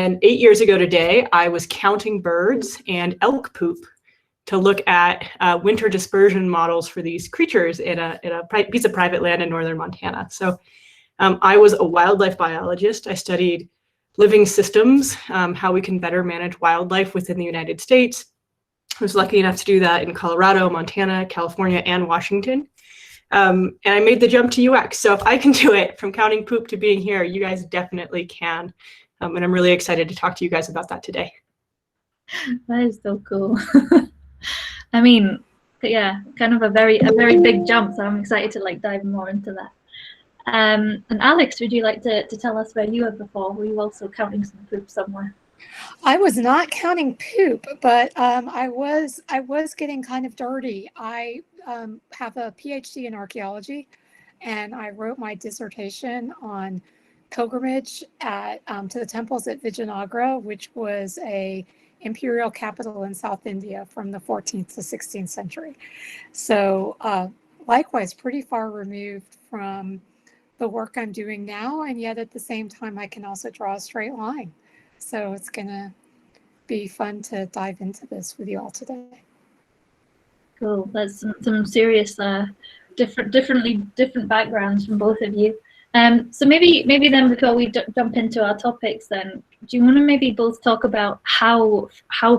And 8 years ago today, I was counting birds and elk poop to look at winter dispersion models for these creatures in a piece of private land in northern Montana. So I was a wildlife biologist. I studied living systems, how we can better manage wildlife within the United States. I was lucky enough to do that in Colorado, Montana, California, and Washington. And I made the jump to UX. So if I can do it from counting poop to being here, you guys definitely can. And I'm really excited to talk to you guys about that today. That is so cool. I mean, yeah, kind of a very big jump. So I'm excited to like dive more into that. And Alex, would you like to tell us where you were before? Were you also counting some poop somewhere? I was not counting poop, but I was getting kind of dirty. I have a PhD in archaeology, and I wrote my dissertation on pilgrimage to the temples at Vijayanagara, which was a imperial capital in South India from the 14th to 16th century. So likewise, pretty far removed from the work I'm doing now, and yet at the same time, I can also draw a straight line. So it's going to be fun to dive into this with you all today. Cool. There's some serious different backgrounds from both of you. So maybe then before we jump into our topics, then do you want to maybe both talk about how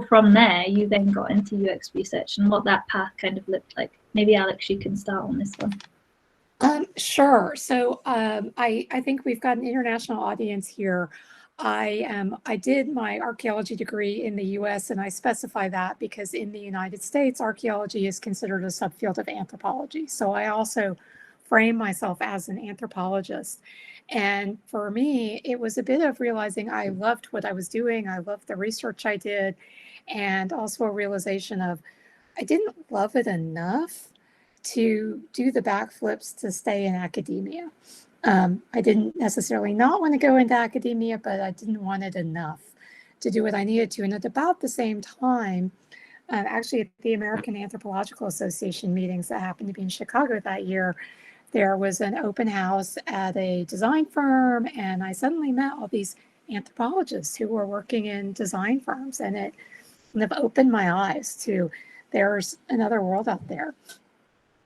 from there you then got into UX research and what that path kind of looked like? Maybe Alex, you can start on this one. Sure. So I think we've got an international audience here. I did my archaeology degree in the US, and I specify that because in the United States, archaeology is considered a subfield of anthropology. So I also frame myself as an anthropologist. And for me, it was a bit of realizing I loved what I was doing. I loved the research I did, and also a realization of I didn't love it enough to do the backflips to stay in academia. I didn't necessarily not want to go into academia, but I didn't want it enough to do what I needed to. And at about the same time, actually at the American Anthropological Association meetings that happened to be in Chicago that year, there was an open house at a design firm, and I suddenly met all these anthropologists who were working in design firms, and it kind of opened my eyes to there's another world out there.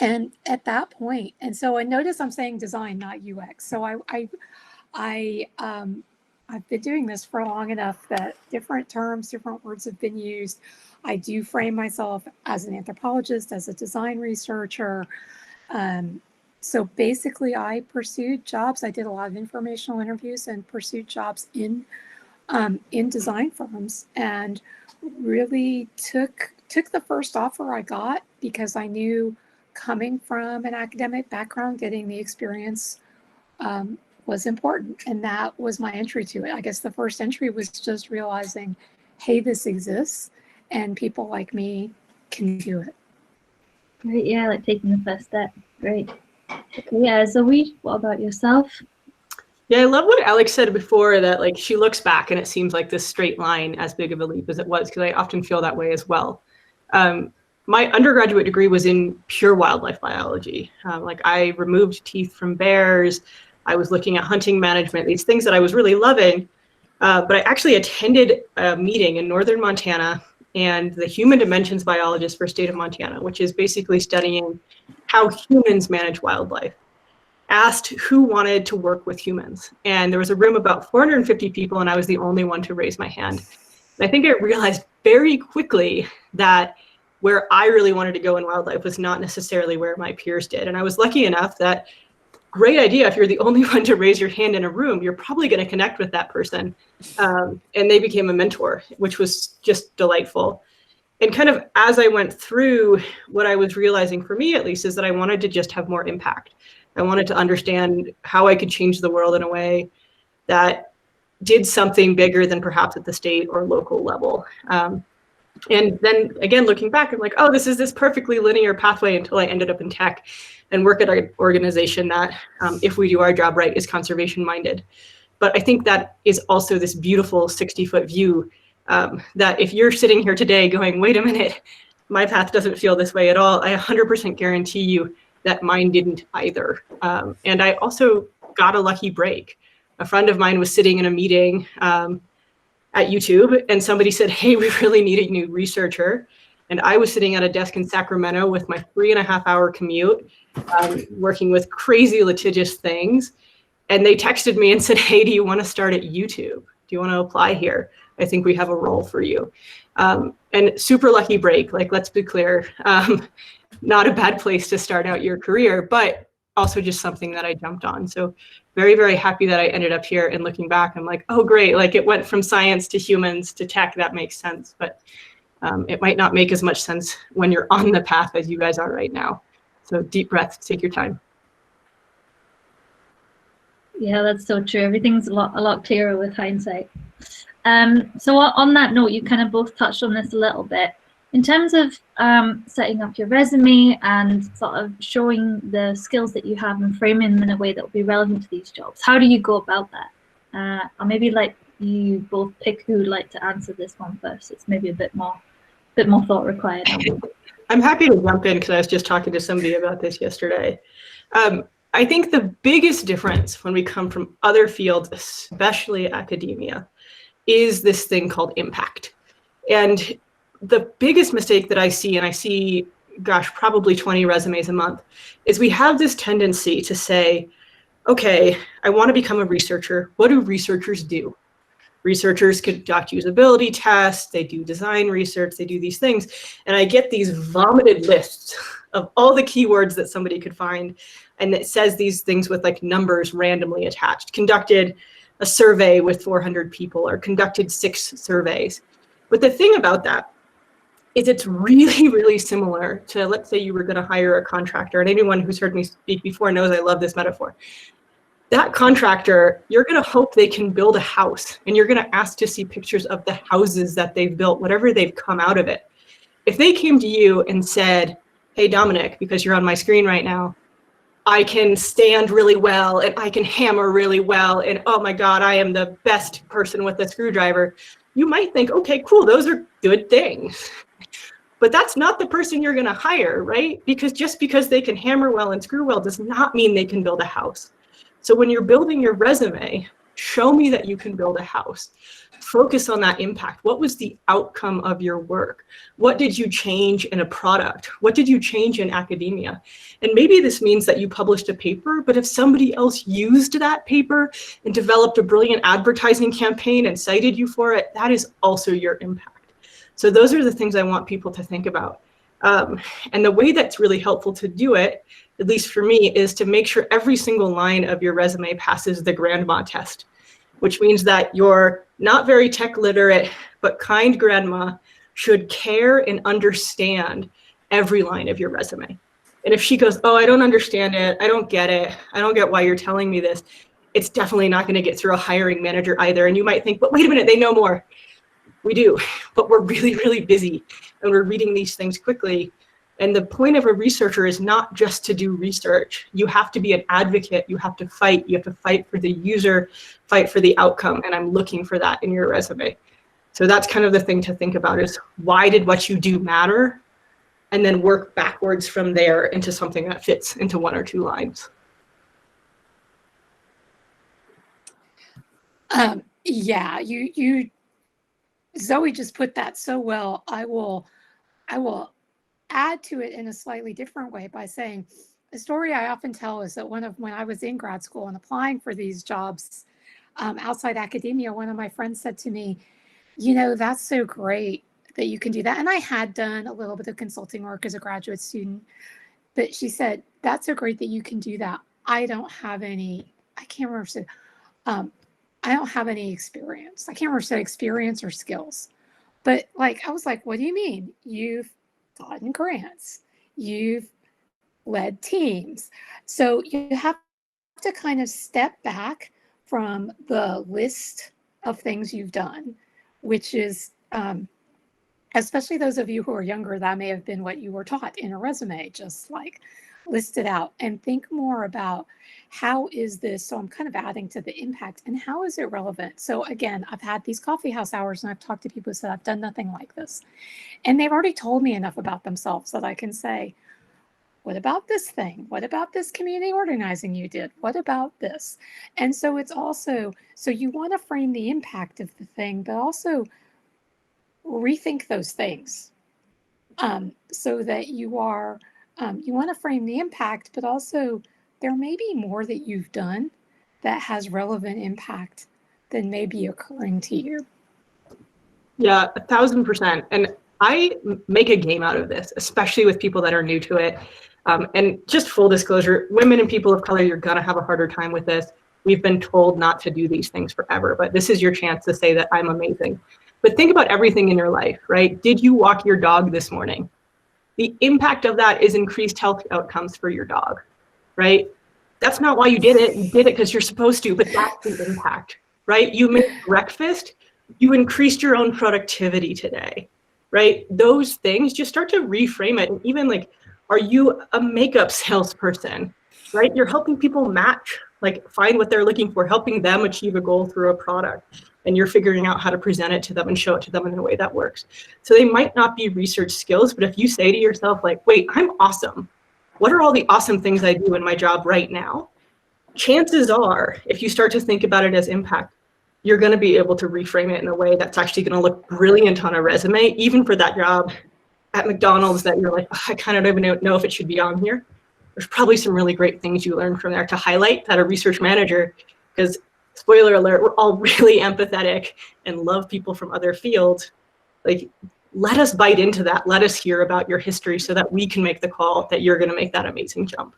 And at that point, and so I notice I'm saying design, not UX. So I've been doing this for long enough that different terms, different words have been used. I do frame myself as an anthropologist, as a design researcher. So basically, I pursued jobs. I did a lot of informational interviews and pursued jobs in design firms, and really took the first offer I got because I knew, coming from an academic background, getting the experience was important. And that was my entry to it. I guess the first entry was just realizing, hey, this exists and people like me can do it. Great, yeah, like taking the first step. Great. Okay, yeah, Zoe, what about yourself? Yeah, I love what Alex said before, that like she looks back and it seems like this straight line as big of a leap as it was, because I often feel that way as well. My undergraduate degree was in pure wildlife biology. Like I removed teeth from bears. I was looking at hunting management, these things that I was really loving. But I actually attended a meeting in northern Montana, and the human dimensions biologist for state of Montana, which is basically studying how humans manage wildlife, asked who wanted to work with humans. And there was a room about 450 people, and I was the only one to raise my hand. And I think I realized very quickly that where I really wanted to go in wildlife was not necessarily where my peers did. And I was lucky enough that, great idea, if you're the only one to raise your hand in a room, you're probably going to connect with that person. And they became a mentor, which was just delightful. And kind of as I went through, what I was realizing, for me at least, is that I wanted to just have more impact. I wanted to understand how I could change the world in a way that did something bigger than perhaps at the state or local level. And then again, looking back, I'm like, oh, this is this perfectly linear pathway until I ended up in tech and work at an organization that, if we do our job right, is conservation minded. But I think that is also this beautiful 60-foot view that if you're sitting here today going, wait a minute, my path doesn't feel this way at all, I 100% guarantee you that mine didn't either. And I also got a lucky break. A friend of mine was sitting in a meeting at YouTube, and somebody said, hey, we really need a new researcher. And I was sitting at a desk in Sacramento with my 3.5-hour commute, working with crazy litigious things. And they texted me and said, hey, do you want to start at YouTube? Do you want to apply here? I think we have a role for you. And super lucky break, like, let's be clear, not a bad place to start out your career, but also just something that I jumped on. So very, very happy that I ended up here, and looking back, I'm like, oh, great. Like, it went from science to humans to tech. That makes sense. But it might not make as much sense when you're on the path as you guys are right now. So deep breath, take your time. Yeah, that's so true. Everything's a lot clearer with hindsight. So on that note, you kind of both touched on this a little bit. In terms of setting up your resume and sort of showing the skills that you have and framing them in a way that will be relevant to these jobs, how do you go about that? Or maybe like you both pick who would like to answer this one first. It's maybe a bit more thought required. I'm happy to jump in because I was just talking to somebody about this yesterday. I think the biggest difference when we come from other fields, especially academia, is this thing called impact. And the biggest mistake that I see, and I see, gosh, probably 20 resumes a month, is we have this tendency to say, okay, I want to become a researcher. What do researchers do? Researchers conduct usability tests, they do design research, they do these things. And I get these vomited lists of all the keywords that somebody could find. And it says these things with like numbers randomly attached. Conducted a survey with 400 people, or conducted 6 surveys. But the thing about that is it's really, really similar to, let's say you were going to hire a contractor, and anyone who's heard me speak before knows I love this metaphor. That contractor, you're going to hope they can build a house, and you're going to ask to see pictures of the houses that they've built, whatever they've come out of it. If they came to you and said, hey, Dominic, because you're on my screen right now, I can stand really well, and I can hammer really well, and oh my God, I am the best person with a screwdriver, you might think, okay, cool, those are good things. But that's not the person you're going to hire, right? Because just because they can hammer well and screw well does not mean they can build a house. So when you're building your resume, show me that you can build a house. Focus on that impact. What was the outcome of your work? What did you change in a product? What did you change in academia? And maybe this means that you published a paper, but if somebody else used that paper and developed a brilliant advertising campaign and cited you for it, that is also your impact. So those are the things I want people to think about. And the way that's really helpful to do it, at least for me, is to make sure every single line of your resume passes the grandma test, which means that you're not very tech literate, but kind grandma should care and understand every line of your resume. And if she goes, oh, I don't understand it, I don't get it, I don't get why you're telling me this, it's definitely not going to get through a hiring manager either. And you might think, but wait a minute, they know more. We do, but we're really, really busy, and we're reading these things quickly. And the point of a researcher is not just to do research. You have to be an advocate. You have to fight. You have to fight for the user, fight for the outcome. And I'm looking for that in your resume. So that's kind of the thing to think about, is why did what you do matter? And then work backwards from there into something that fits into 1 or 2 lines. Yeah, you Zoe just put that so well. I will add to it in a slightly different way by saying, the story I often tell is that when I was in grad school and applying for these jobs outside academia, one of my friends said to me, you know, that's so great that you can do that. And I had done a little bit of consulting work as a graduate student, but she said, that's so great that you can do that. I don't have any, I can't remember, if I don't have any experience. I can't remember if said experience or skills, but like, I was like, what do you mean? You've gotten grants, you've led teams. So you have to kind of step back from the list of things you've done, which is, especially those of you who are younger, that may have been what you were taught in a resume, just like list it out and think more about how is this, so I'm kind of adding to the impact, and how is it relevant? So again, I've had these coffee house hours and I've talked to people who said, I've done nothing like this. And they've already told me enough about themselves that I can say, what about this thing? What about this community organizing you did? What about this? And so it's also, so you want to frame the impact of the thing, but also rethink those things, so that you are, you want to frame the impact, but also there may be more that you've done that has relevant impact than may be occurring to you. Yeah, 1,000%. And I make a game out of this, especially with people that are new to it. And just full disclosure, women and people of color, you're going to have a harder time with this. We've been told not to do these things forever, but this is your chance to say that I'm amazing. But think about everything in your life, right? Did you walk your dog this morning? The impact of that is increased health outcomes for your dog, right? That's not why you did it. You did it because you're supposed to, but that's the impact, right? You made breakfast, you increased your own productivity today, right? Those things, just start to reframe it. And even like, are you a makeup salesperson, right? You're helping people match, like find what they're looking for, helping them achieve a goal through a product. And you're figuring out how to present it to them and show it to them in a way that works. So they might not be research skills, but if you say to yourself, like, wait, I'm awesome. What are all the awesome things I do in my job right now? Chances are, if you start to think about it as impact, you're going to be able to reframe it in a way that's actually going to look brilliant on a resume, even for that job at McDonald's that you're like, oh, I kind of don't even know if it should be on here. There's probably some really great things you learned from there to highlight that a research manager, because spoiler alert, we're all really empathetic and love people from other fields. Like, let us bite into that. Let us hear about your history so that we can make the call that you're going to make that amazing jump.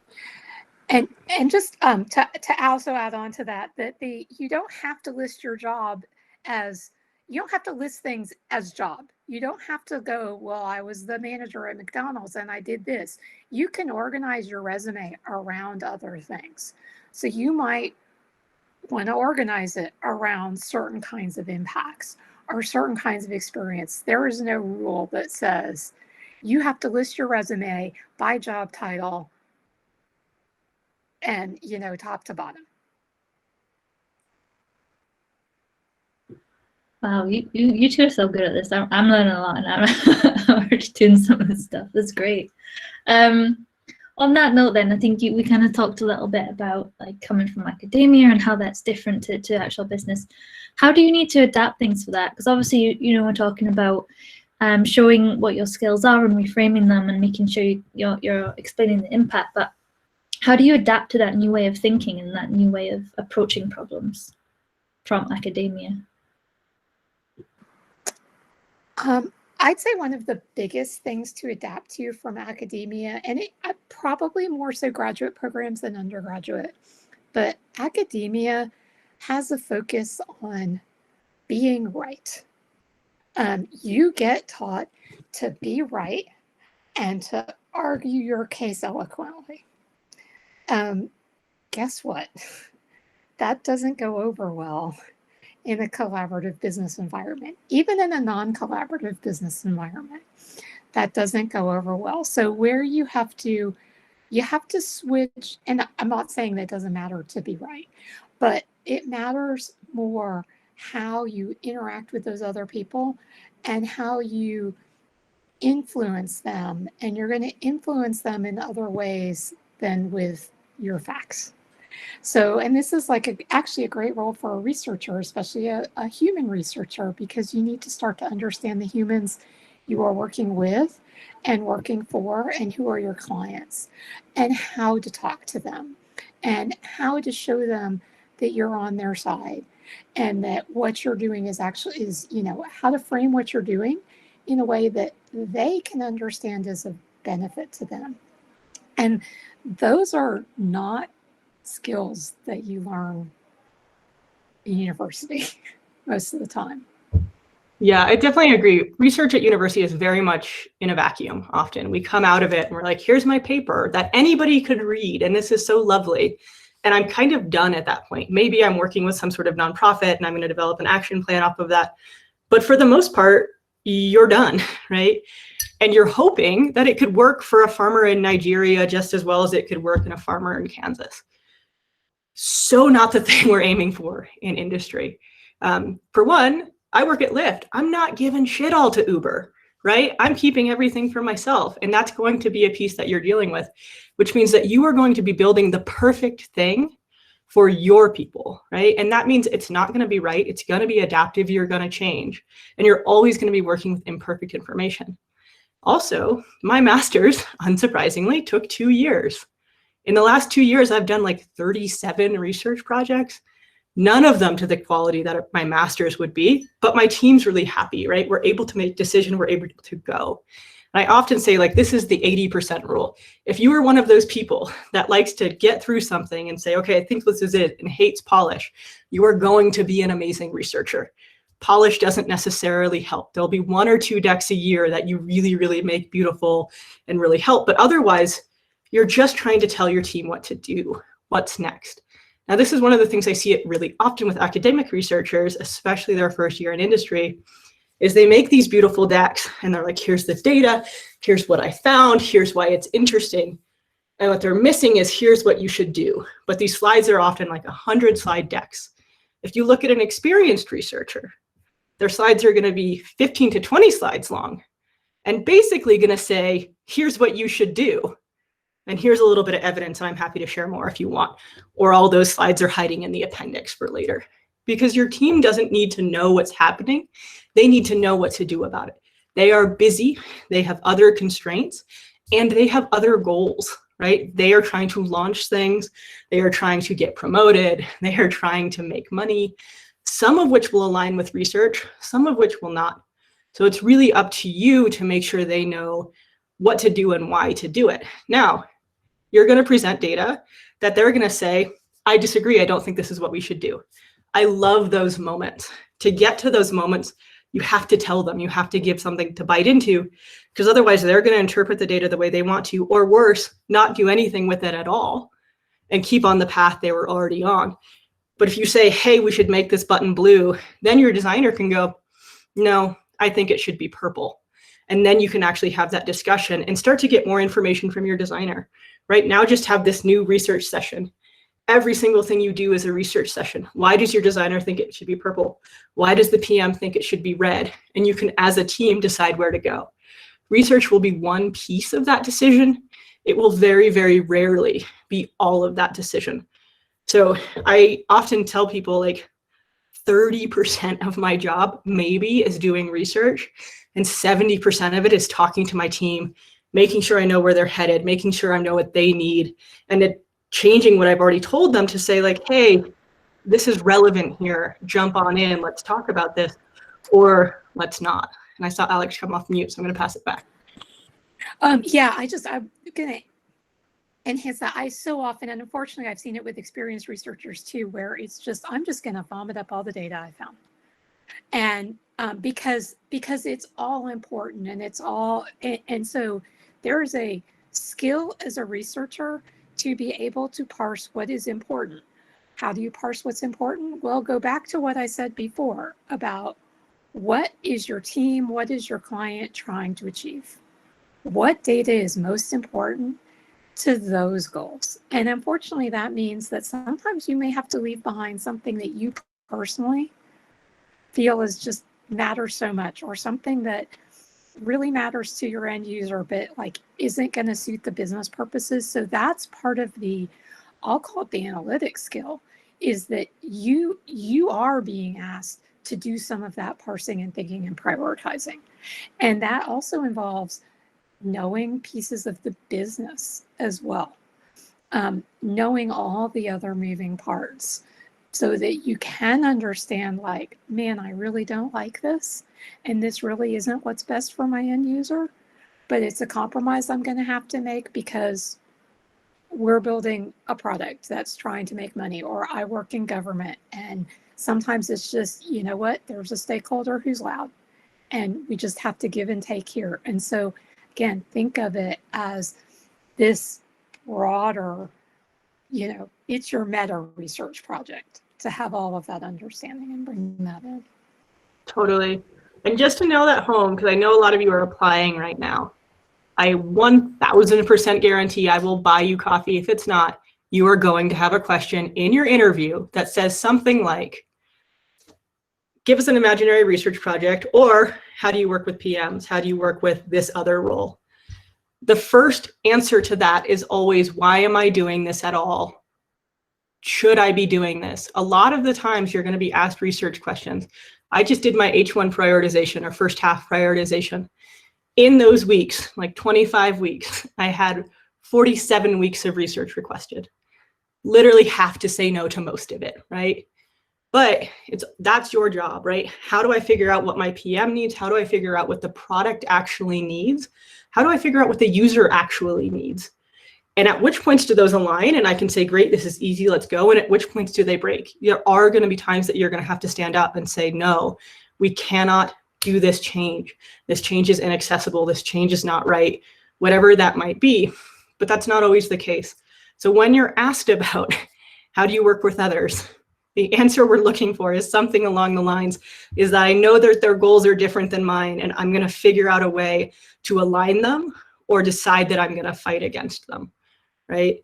And just to also add on to that, you don't have to list your job as, you don't have to list things as job. You don't have to go, well, I was the manager at McDonald's and I did this. You can organize your resume around other things. So you might want to organize it around certain kinds of impacts or certain kinds of experience. There is no rule that says you have to list your resume by job title and, you know, top to bottom. Wow, you two are so good at this. I'm learning a lot, and I'm already doing some of this stuff. That's great. On that note, then, I think we kind of talked a little bit about like coming from academia and how that's different to actual business. How do you need to adapt things for that? Because obviously, you know, we're talking about showing what your skills are and reframing them and making sure you're explaining the impact. But how do you adapt to that new way of thinking and that new way of approaching problems from academia? I'd say one of the biggest things to adapt to from academia, and probably more so graduate programs than undergraduate, but academia has a focus on being right. You get taught to be right and to argue your case eloquently. Guess what? That doesn't go over well in a collaborative business environment. Even in a non-collaborative business environment, that doesn't go over well. So where you have to switch, and I'm not saying that it doesn't matter to be right, but it matters more how you interact with those other people and how you influence them. And you're going to influence them in other ways than with your facts. So, and this is like actually a great role for a researcher, especially a human researcher, because you need to start to understand the humans you are working with and working for and who are your clients and how to talk to them and how to show them that you're on their side and that what you're doing is actually, you know, how to frame what you're doing in a way that they can understand as a benefit to them. And those are not skills that you learn in university most of the time. Yeah, I definitely agree. Research at university is very much in a vacuum often. We come out of it and we're like, here's my paper that anybody could read, and this is so lovely. And I'm kind of done at that point. Maybe I'm working with some sort of nonprofit and I'm going to develop an action plan off of that. But for the most part, you're done, right? And you're hoping that it could work for a farmer in Nigeria just as well as it could work in a farmer in Kansas. So not the thing we're aiming for in industry. For one, I work at Lyft. I'm not giving shit all to Uber, right? I'm keeping everything for myself. And that's going to be a piece that you're dealing with, which means that you are going to be building the perfect thing for your people, right? And that means it's not going to be right. It's going to be adaptive. You're going to change. And you're always going to be working with imperfect information. Also, my master's, unsurprisingly, took 2 years. In the last 2 years, I've done like 37 research projects. None of them to the quality that my master's would be, but my team's really happy, right? We're able to make decisions, we're able to go. And I often say, like, this is the 80% rule. If you are one of those people that likes to get through something and say, okay, I think this is it, and hates polish, you are going to be an amazing researcher. Polish doesn't necessarily help. There'll be 1 or 2 decks a year that you really, really make beautiful and really help. But otherwise, you're just trying to tell your team what to do, what's next. Now, this is one of the things I see it really often with academic researchers, especially their first year in industry, is they make these beautiful decks and they're like, here's the data, here's what I found, here's why it's interesting. And what they're missing is here's what you should do. But these slides are often like 100-slide decks. If you look at an experienced researcher, their slides are going to be 15 to 20 slides long and basically going to say, here's what you should do. And here's a little bit of evidence, and I'm happy to share more if you want. Or all those slides are hiding in the appendix for later. Because your team doesn't need to know what's happening. They need to know what to do about it. They are busy, they have other constraints, and they have other goals, right? They are trying to launch things. They are trying to get promoted. They are trying to make money, some of which will align with research, some of which will not. So it's really up to you to make sure they know what to do and why to do it. Now, you're going to present data that they're going to say, I disagree. I don't think this is what we should do. I love those moments. To get to those moments, you have to tell them, you have to give something to bite into, because otherwise they're going to interpret the data the way they want to, or worse, not do anything with it at all and keep on the path they were already on. But if you say, hey, we should make this button blue, then your designer can go, no, I think it should be purple. And then you can actually have that discussion and start to get more information from your designer. Right now, just have this new research session. Every single thing you do is a research session. Why does your designer think it should be purple? Why does the PM think it should be red? And you can, as a team, decide where to go. Research will be one piece of that decision. It will very, very rarely be all of that decision. So I often tell people, like, 30% of my job maybe is doing research, and 70% of it is talking to my team, making sure I know where they're headed, making sure I know what they need, and it changing what I've already told them to say, like, hey, this is relevant here, jump on in, let's talk about this, or let's not. And I saw Alex come off mute, so I'm going to pass it back. Yeah, I'm going to enhance that. I so often, and unfortunately I've seen it with experienced researchers too, where it's just, I'm just going to vomit up all the data I found. And because it's all important, and it's all, and so there is a skill as a researcher to be able to parse what is important. How do you parse what's important? Well, go back to what I said before about what is your team, what is your client trying to achieve? What data is most important to those goals? And unfortunately, that means that sometimes you may have to leave behind something that you personally feel is just matters so much, or something that really matters to your end user, but like isn't going to suit the business purposes. So that's part of the, I'll call it the analytics skill, is that you are being asked to do some of that parsing and thinking and prioritizing. And that also involves knowing pieces of the business as well, knowing all the other moving parts, so that you can understand, like, man, I really don't like this, and this really isn't what's best for my end user, but it's a compromise I'm going to have to make because we're building a product that's trying to make money, or I work in government, and sometimes it's just, you know what, there's a stakeholder who's loud, and we just have to give and take here. And so, again, think of it as this broader, you know, it's your meta research project to have all of that understanding and bring that in. Totally. And just to nail that home, because I know a lot of you are applying right now, I 1000% guarantee I will buy you coffee. If it's not, you are going to have a question in your interview that says something like, give us an imaginary research project, or how do you work with PMs? How do you work with this other role? The first answer to that is always, why am I doing this at all? Should I be doing this? A lot of the times you're going to be asked research questions. I just did my H1 prioritization, or first half prioritization. In those weeks, like 25 weeks, I had 47 weeks of research requested. Literally have to say no to most of it, right? But that's your job, right? How do I figure out what my PM needs? How do I figure out what the product actually needs? How do I figure out what the user actually needs? And at which points do those align? And I can say, great, this is easy, let's go. And at which points do they break? There are going to be times that you're going to have to stand up and say, no, we cannot do this change. This change is inaccessible. This change is not right, whatever that might be. But that's not always the case. So when you're asked about how do you work with others, the answer we're looking for is something along the lines is that I know that their goals are different than mine, and I'm going to figure out a way to align them or decide that I'm going to fight against them, right?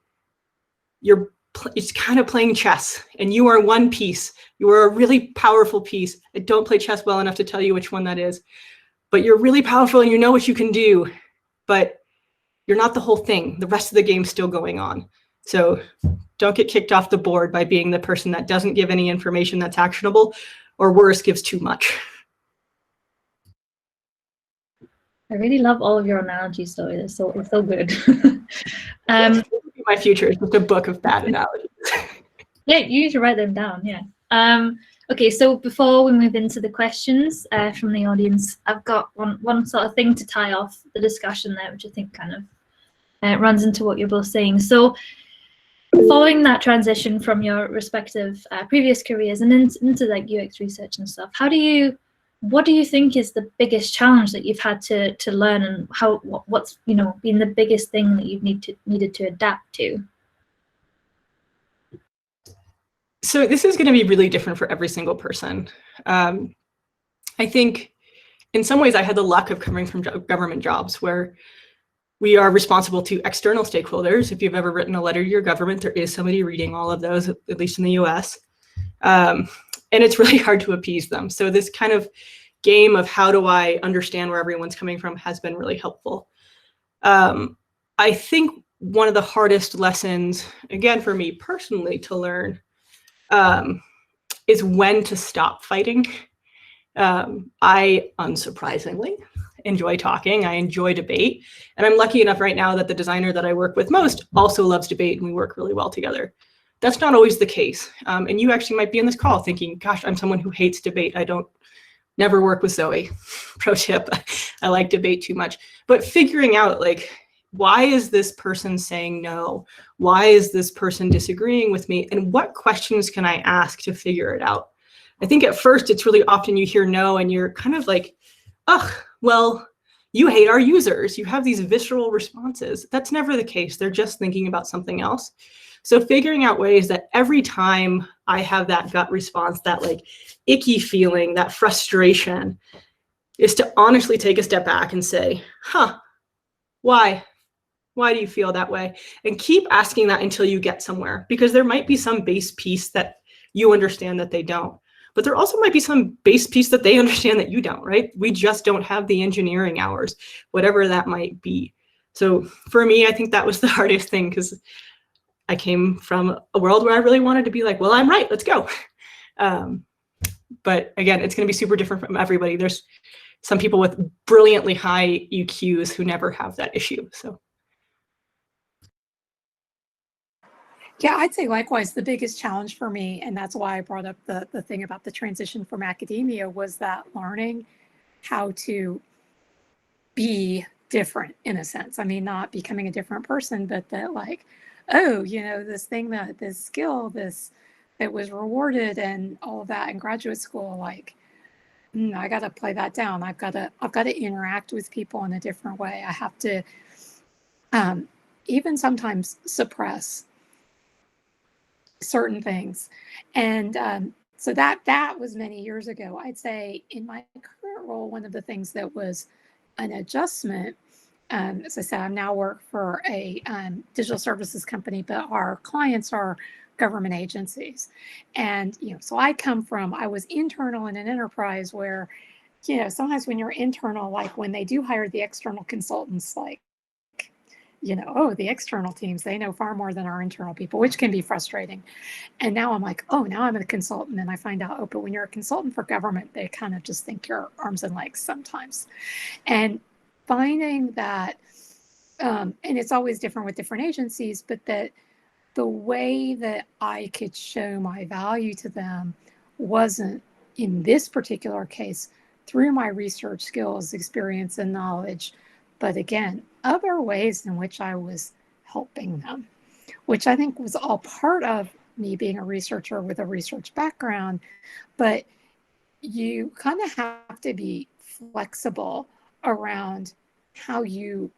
It's kind of playing chess, and you are one piece. You are a really powerful piece. I don't play chess well enough to tell you which one that is, but you're really powerful and you know what you can do, but you're not the whole thing. The rest of the game's still going on. So don't get kicked off the board by being the person that doesn't give any information that's actionable, or worse, gives too much. I really love all of your analogies, though. It's so good. My future is just a book of bad analogies. Yeah, you should write them down. Yeah. Okay, so before we move into the questions from the audience, I've got one sort of thing to tie off the discussion there, which I think kind of runs into what you're both saying. So, following that transition from your respective previous careers and into like UX research and stuff, what do you think is the biggest challenge that you've had to learn, and what's been the biggest thing that you've needed to adapt to? So this is going to be really different for every single person. I think in some ways I had the luck of coming from government jobs where we are responsible to external stakeholders. If you've ever written a letter to your government, there is somebody reading all of those, at least in the US. And it's really hard to appease them. So this kind of game of how do I understand where everyone's coming from has been really helpful. I think one of the hardest lessons, again, for me personally to learn, is when to stop fighting. I, unsurprisingly, enjoy talking. I enjoy debate. And I'm lucky enough right now that the designer that I work with most also loves debate, and we work really well together. That's not always the case. And you actually might be in this call thinking, gosh, I'm someone who hates debate. Never work with Zoe. Pro tip, I like debate too much. But figuring out, like, why is this person saying no? Why is this person disagreeing with me? And what questions can I ask to figure it out? I think at first it's really often you hear no and you're kind of like, ugh, well, you hate our users. You have these visceral responses. That's never the case. They're just thinking about something else. So figuring out ways that every time I have that gut response, that like icky feeling, that frustration, is to honestly take a step back and say, why? Why do you feel that way? And keep asking that until you get somewhere, because there might be some base piece that you understand that they don't. But there also might be some base piece that they understand that you don't, right? We just don't have the engineering hours, whatever that might be. So for me, I think that was the hardest thing, because I came from a world where I really wanted to be like, well, I'm right, let's go. But again, it's going to be super different from everybody. There's some people with brilliantly high EQs who never have that issue. So. Yeah, I'd say likewise, the biggest challenge for me, and that's why I brought up the thing about the transition from academia, was that learning how to be different in a sense. I mean, not becoming a different person, but that like, oh, this thing this skill, that was rewarded and all of that in graduate school, like, I got to play that down. I've got to interact with people in a different way. I have to even sometimes suppress certain things. And so that was many years ago. I'd say in my current role, one of the things that was an adjustment, as I said, I now work for a digital services company, but our clients are government agencies. And, so I was internal in an enterprise where, sometimes when you're internal, like when they do hire the external consultants, like, the external teams, they know far more than our internal people, which can be frustrating. And now I'm like, now I'm a consultant, and I find out, but when you're a consultant for government, they kind of just think you're arms and legs sometimes. And finding that, and it's always different with different agencies, but that the way that I could show my value to them wasn't, in this particular case, through my research skills, experience, and knowledge, but again, other ways in which I was helping them, which I think was all part of me being a researcher with a research background. But you kind of have to be flexible around how you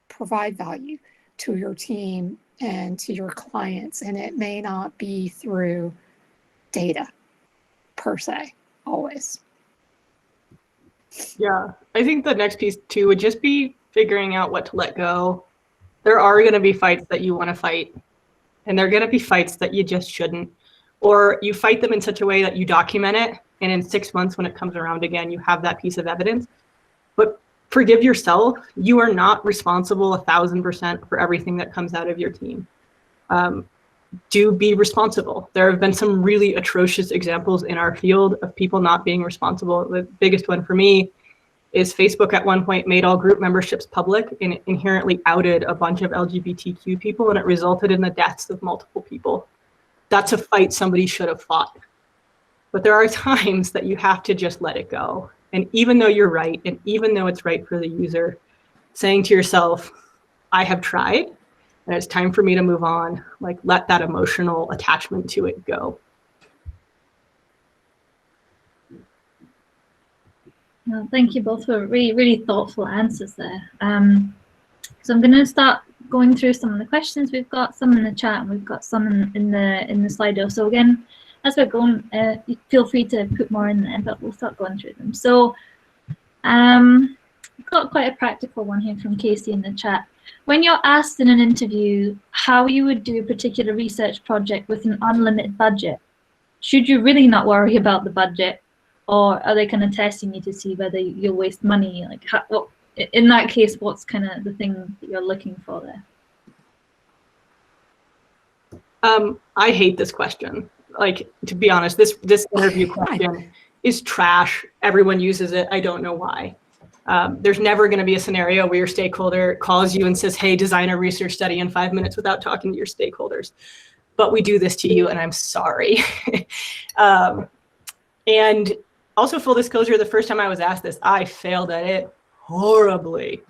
provide value to your team and to your clients. And it may not be through data per se, always. Yeah, I think the next piece too would just be figuring out what to let go. There are going to be fights that you want to fight, and there are going to be fights that you just shouldn't. Or you fight them in such a way that you document it, and in 6 months when it comes around again, you have that piece of evidence. But forgive yourself. You are not responsible 1,000% for everything that comes out of your team. Do be responsible. There have been some really atrocious examples in our field of people not being responsible. The biggest one for me is Facebook at one point made all group memberships public and it inherently outed a bunch of LGBTQ people, and it resulted in the deaths of multiple people. That's a fight somebody should have fought. But there are times that you have to just let it go. And even though you're right, and even though it's right for the user, saying to yourself, I have tried, and it's time for me to move on, like let that emotional attachment to it go. Well, thank you both for really, really thoughtful answers there. So I'm going to start going through some of the questions. We've got some in the chat and we've got some in the Slido. So again, as we're going, you feel free to put more in there, but we'll start going through them. So I've got quite a practical one here from Casey in the chat. When you're asked in an interview how you would do a particular research project with an unlimited budget, should you really not worry about the budget? Or are they kind of testing you to see whether you'll waste money? Like, in that case, what's kind of the thing that you're looking for there? I hate this question. Like, to be honest, this interview question is trash. Everyone uses it. I don't know why. There's never going to be a scenario where your stakeholder calls you and says, hey, design a research study in 5 minutes without talking to your stakeholders. But we do this to you, and I'm sorry. And also, full disclosure, the first time I was asked this, I failed at it horribly.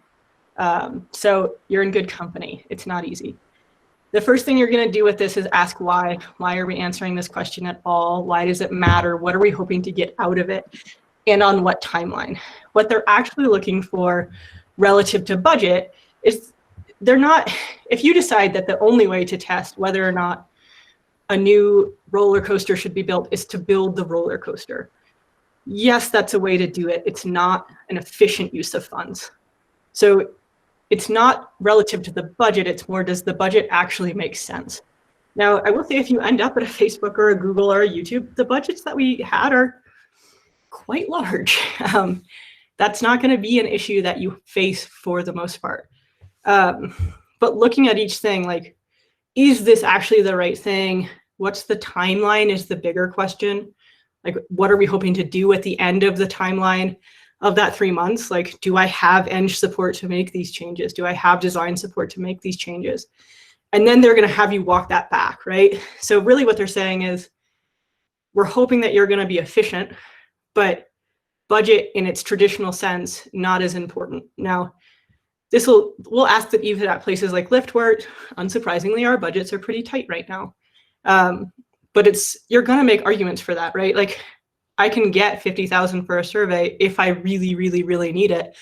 So you're in good company. It's not easy. The first thing you're going to do with this is ask why. Why are we answering this question at all? Why does it matter? What are we hoping to get out of it? And on what timeline? What they're actually looking for relative to budget is they're not, if you decide that the only way to test whether or not a new roller coaster should be built is to build the roller coaster. Yes, that's a way to do it. It's not an efficient use of funds. So it's not relative to the budget. It's more, does the budget actually make sense? Now, I will say if you end up at a Facebook or a Google or a YouTube, the budgets that we had are quite large. That's not going to be an issue that you face for the most part. But looking at each thing, like, is this actually the right thing? What's the timeline is the bigger question. Like, what are we hoping to do at the end of the timeline of that 3 months? Like, do I have eng support to make these changes? Do I have design support to make these changes? And then they're going to have you walk that back, right? So really what they're saying is, we're hoping that you're going to be efficient, but budget in its traditional sense, not as important. Now, we'll ask that even at places like Lyft, where unsurprisingly our budgets are pretty tight right now. But you're going to make arguments for that, right? Like, I can get 50,000 for a survey if I really, really, really need it,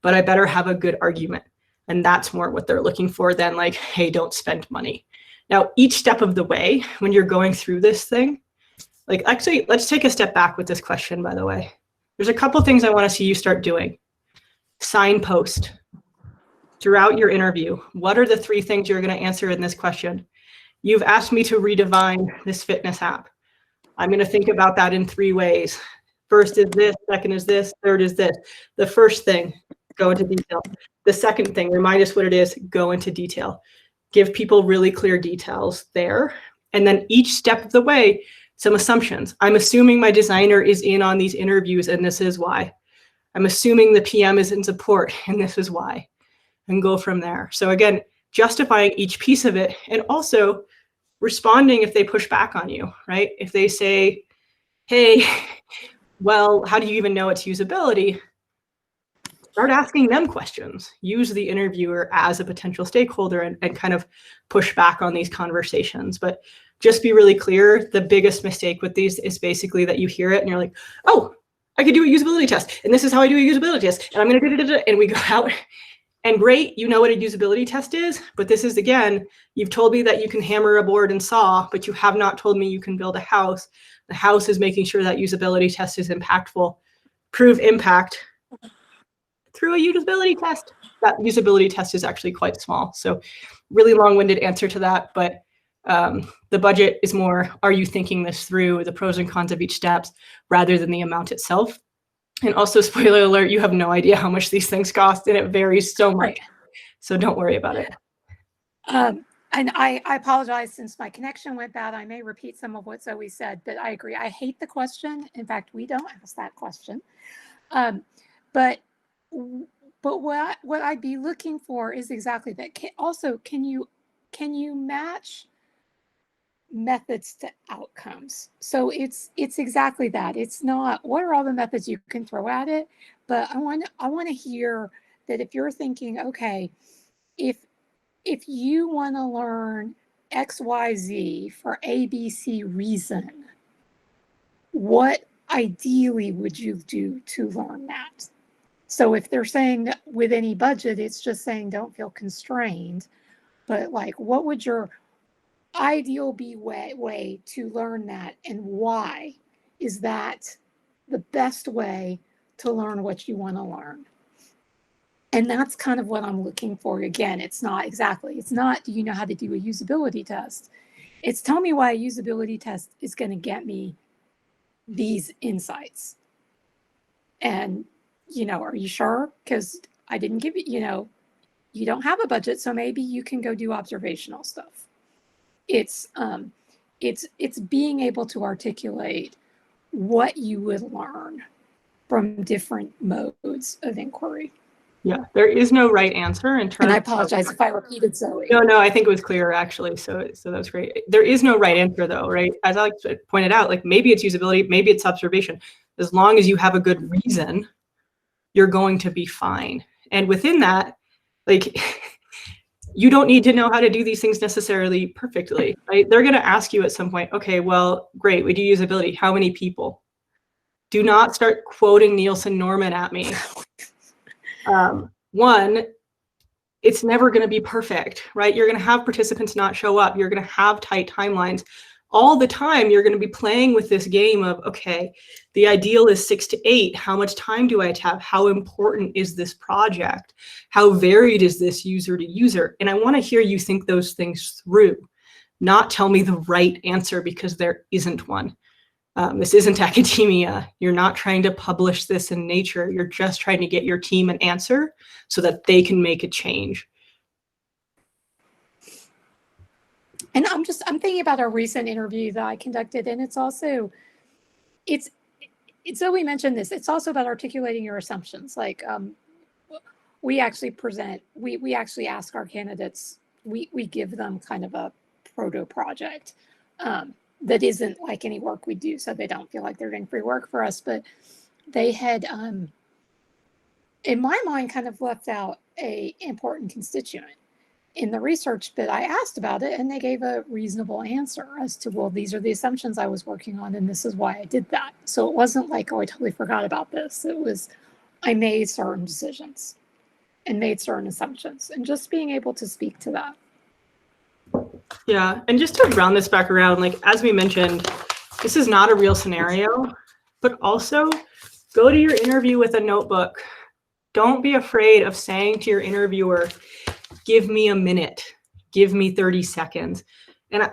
but I better have a good argument. And that's more what they're looking for than like, hey, don't spend money. Now, each step of the way, when you're going through this thing, like, actually, let's take a step back with this question, by the way. There's a couple things I want to see you start doing. Signpost throughout your interview. What are the 3 things you're going to answer in this question? You've asked me to redefine this fitness app. I'm going to think about that in 3 ways. First is this, second is this, third is this. The first thing, go into detail. The second thing, remind us what it is, go into detail. Give people really clear details there. And then each step of the way, some assumptions. I'm assuming my designer is in on these interviews and this is why. I'm assuming the PM is in support and this is why. And go from there. So again, justifying each piece of it and also responding if they push back on you, right? If they say, hey, well, how do you even know its usability? Start asking them questions. Use the interviewer as a potential stakeholder and kind of push back on these conversations. But just be really clear, the biggest mistake with these is basically that you hear it and you're like, oh, I could do a usability test. And this is how I do a usability test. And I'm going to and we go out. And great, you know what a usability test is, but this is, again, you've told me that you can hammer a board and saw, but you have not told me you can build a house. The house is making sure that usability test is impactful. Prove impact through a usability test. That usability test is actually quite small. So really long-winded answer to that, but the budget is more, are you thinking this through, the pros and cons of each steps, rather than the amount itself. And also, spoiler alert, you have no idea how much these things cost, and it varies so much. Right. So don't worry about it. And I apologize, since my connection went bad, I may repeat some of what Zoe said, but I agree. I hate the question. In fact, we don't ask that question. But what I'd be looking for is exactly that. Can you match methods to outcomes? So it's exactly that. It's not what are all the methods you can throw at it, but I want to hear that if you're thinking, okay, if you want to learn XYZ for ABC reason, what ideally would you do to learn that? So if they're saying that with any budget, it's just saying don't feel constrained, but like, what would your ideal way to learn that, and why is that the best way to learn what you want to learn? And that's kind of what I'm looking for. Again, it's not, do you know how to do a usability test? It's tell me why a usability test is going to get me these insights. And, are you sure? Because I didn't give you, you don't have a budget, so maybe you can go do observational stuff. It's being able to articulate what you would learn from different modes of inquiry. Yeah, there is no right answer in terms. And I apologize if I repeated Zoe. No, I think it was clear actually. So that was great. There is no right answer though, right? As Alex pointed out, like maybe it's usability, maybe it's observation. As long as you have a good reason, you're going to be fine. And within that, like, you don't need to know how to do these things necessarily perfectly, right? They're going to ask you at some point, okay, well, great, we do usability. How many people? Do not start quoting Nielsen Norman at me. One, it's never going to be perfect, right? You're going to have participants not show up. You're going to have tight timelines. All the time, you're going to be playing with this game of, okay, the ideal is 6 to 8. How much time do I have? How important is this project? How varied is this user to user? And I want to hear you think those things through, not tell me the right answer, because there isn't one. This isn't academia. You're not trying to publish this in Nature. You're just trying to get your team an answer so that they can make a change. And I'm thinking about a recent interview that I conducted, and it's also, Zoe mentioned this, it's also about articulating your assumptions. Like we actually we actually ask our candidates, we give them kind of a proto project that isn't like any work we do, so they don't feel like they're doing free work for us, but they had, in my mind, kind of left out a important constituent in the research, but I asked about it and they gave a reasonable answer as to, well, these are the assumptions I was working on and this is why I did that. So it wasn't like, oh, I totally forgot about this. It was, I made certain decisions and made certain assumptions, and just being able to speak to that. Yeah, and just to round this back around, like as we mentioned, this is not a real scenario, but also go to your interview with a notebook. Don't be afraid of saying to your interviewer, give me a minute, give me 30 seconds. And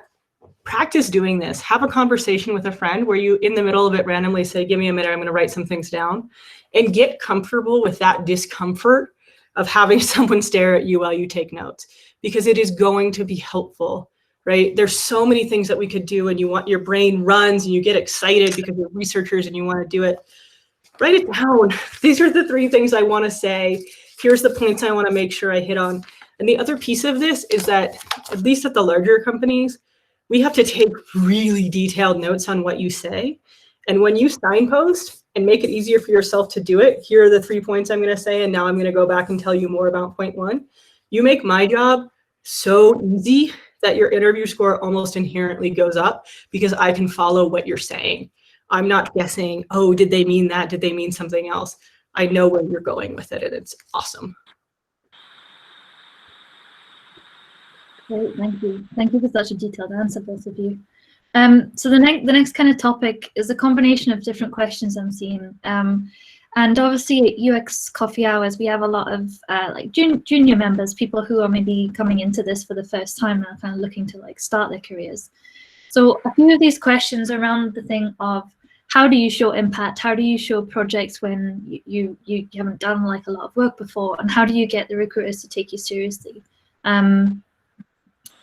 practice doing this. Have a conversation with a friend where you, in the middle of it, randomly say, give me a minute, I'm going to write some things down, and get comfortable with that discomfort of having someone stare at you while you take notes, because it is going to be helpful, right? There's so many things that we could do, and your brain runs and you get excited because you're researchers and you want to do it. Write it down. These are the 3 things I want to say. Here's the points I want to make sure I hit on. And the other piece of this is that, at least at the larger companies, we have to take really detailed notes on what you say. And when you signpost and make it easier for yourself to do it, here are the 3 points I'm going to say, and now I'm going to go back and tell you more about point 1. You make my job so easy that your interview score almost inherently goes up, because I can follow what you're saying. I'm not guessing, oh, did they mean that? Did they mean something else? I know where you're going with it, and it's awesome. Great, thank you. Thank you for such a detailed answer, both of you. So the next kind of topic is a combination of different questions I'm seeing. And obviously at UX Coffee Hours, we have a lot of like junior members, people who are maybe coming into this for the first time and are kind of looking to like start their careers. So a few of these questions around the thing of, how do you show impact? How do you show projects when you haven't done like a lot of work before? And how do you get the recruiters to take you seriously?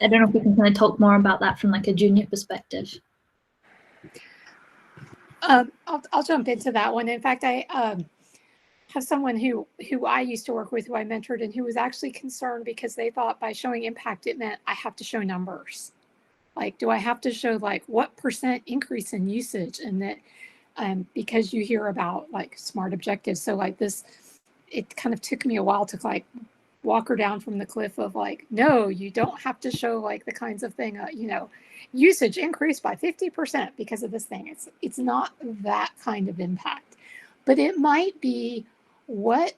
I don't know if we can kind of talk more about that from like a junior perspective. I'll jump into that one. In fact, I have someone who I used to work with, who I mentored, and who was actually concerned because they thought by showing impact, it meant I have to show numbers. Like, do I have to show like what % increase in usage? And that because you hear about like SMART objectives. So like this, it kind of took me a while to like walk her down from the cliff of like, no, you don't have to show like the kinds of thing, you know, usage increased by 50% because of this thing. It's not that kind of impact, but it might be what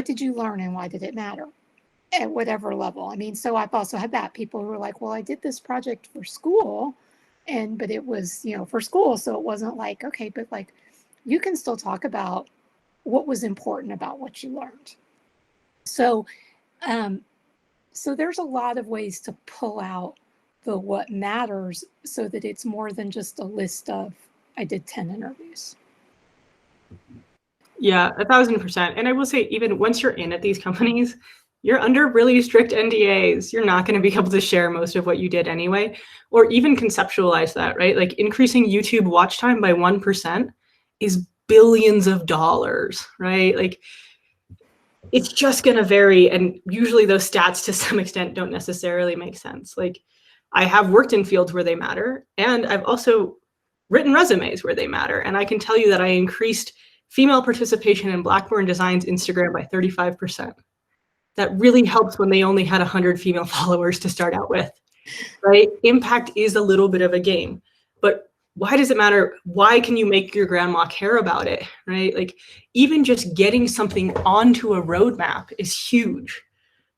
did you learn and why did it matter at whatever level? I mean, so I've also had that people who are like, well, I did this project for school but it was, you know, for school. So it wasn't like, okay, but like you can still talk about what was important about what you learned. So, so there's a lot of ways to pull out the what matters so that it's more than just a list of, I did 10 interviews. Yeah, 1,000%. And I will say, even once you're in at these companies, you're under really strict NDAs. You're not going to be able to share most of what you did anyway, or even conceptualize that, right? Like increasing YouTube watch time by 1% is billions of dollars, right? Like, it's just going to vary. And usually those stats to some extent don't necessarily make sense. Like, I have worked in fields where they matter, and I've also written resumes where they matter. And I can tell you that I increased female participation in Blackburn Design's Instagram by 35%. That really helps when they only had 100 female followers to start out with, right? Impact is a little bit of a game, but why does it matter? Why can you make your grandma care about it, right? Like, even just getting something onto a roadmap is huge,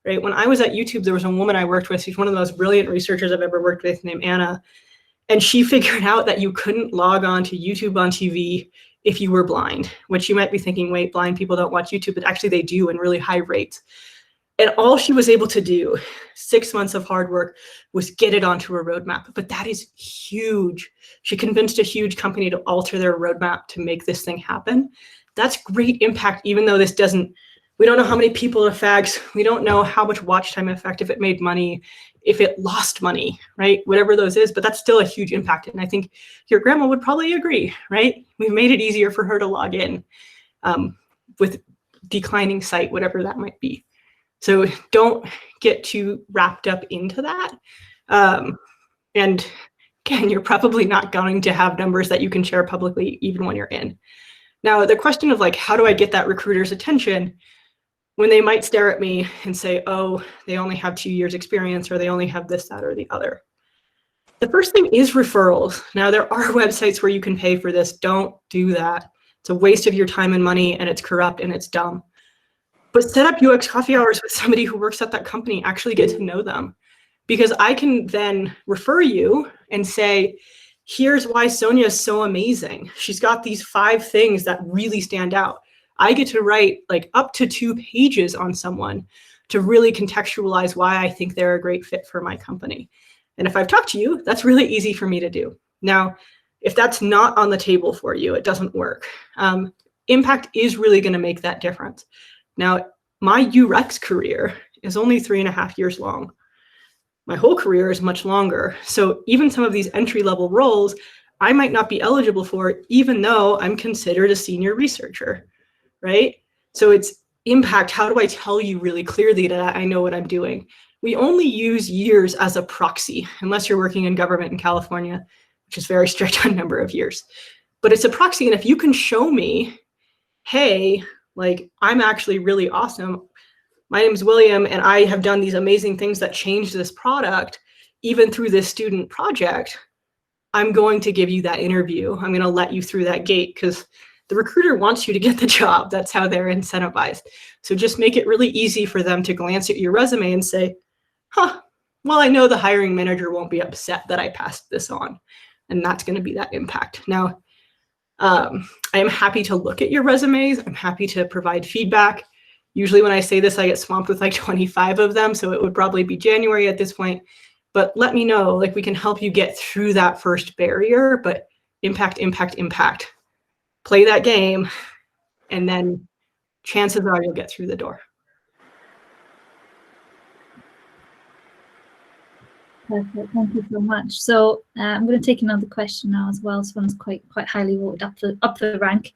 right? When I was at YouTube, there was a woman I worked with. She's one of the most brilliant researchers I've ever worked with, named Anna. And she figured out that you couldn't log on to YouTube on TV if you were blind, which you might be thinking, wait, blind people don't watch YouTube, but actually they do in really high rates. And all she was able to do, 6 months of hard work, was get it onto a roadmap. But that is huge. She convinced a huge company to alter their roadmap to make this thing happen. That's great impact, even though this doesn't, we don't know how many people it affects. We don't know how much watch time effect, if it made money, if it lost money, right? Whatever those is, but that's still a huge impact. And I think your grandma would probably agree, right? We've made it easier for her to log in with declining sight, whatever that might be. So don't get too wrapped up into that. And again, you're probably not going to have numbers that you can share publicly even when you're in. Now, the question of like, how do I get that recruiter's attention when they might stare at me and say, oh, they only have 2 years experience, or they only have this, that, or the other. The first thing is referrals. Now, there are websites where you can pay for this. Don't do that. It's a waste of your time and money, and it's corrupt and it's dumb. But set up UX coffee hours with somebody who works at that company, actually get to know them. Because I can then refer you and say, here's why Sonia is so amazing. She's got these 5 things that really stand out. I get to write like up to 2 pages on someone to really contextualize why I think they're a great fit for my company. And if I've talked to you, that's really easy for me to do. Now, if that's not on the table for you, it doesn't work. Impact is really going to make that difference. Now, my UX career is only 3.5 years long. My whole career is much longer. So even some of these entry-level roles, I might not be eligible for, even though I'm considered a senior researcher, right? So it's impact. How do I tell you really clearly that I know what I'm doing? We only use years as a proxy, unless you're working in government in California, which is very strict on number of years. But it's a proxy, and if you can show me, hey, like, I'm actually really awesome. My name's William, and I have done these amazing things that changed this product, even through this student project, I'm going to give you that interview. I'm going to let you through that gate because the recruiter wants you to get the job. That's how they're incentivized. So just make it really easy for them to glance at your resume and say, huh, well, I know the hiring manager won't be upset that I passed this on. And that's going to be that impact. Now, I am happy to look at your resumes. I'm happy to provide feedback. Usually when I say this, I get swamped with like 25 of them. So it would probably be January at this point. But let me know, like, we can help you get through that first barrier, but impact, impact, impact. Play that game, and then chances are you'll get through the door. Perfect. Thank you so much. So I'm going to take another question now as well. This one's quite highly voted up the rank.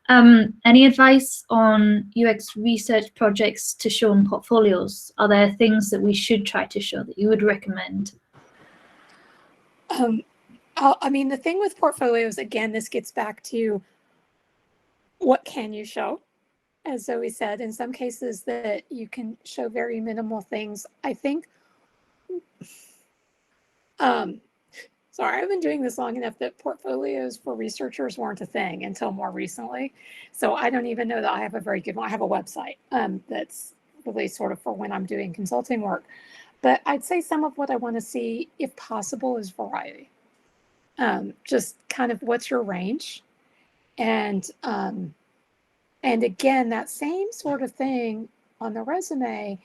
Any advice on UX research projects to show in portfolios? Are there things that we should try to show that you would recommend? I mean, the thing with portfolios, again, this gets back to what can you show? As Zoe said, in some cases that you can show very minimal things. I think, sorry, I've been doing this long enough that portfolios for researchers weren't a thing until more recently. So I don't even know that I have a very good one. I have a website that's really sort of for when I'm doing consulting work. But I'd say some of what I want to see, if possible, is variety. Just kind of what's your range? And again, that same sort of thing on the resume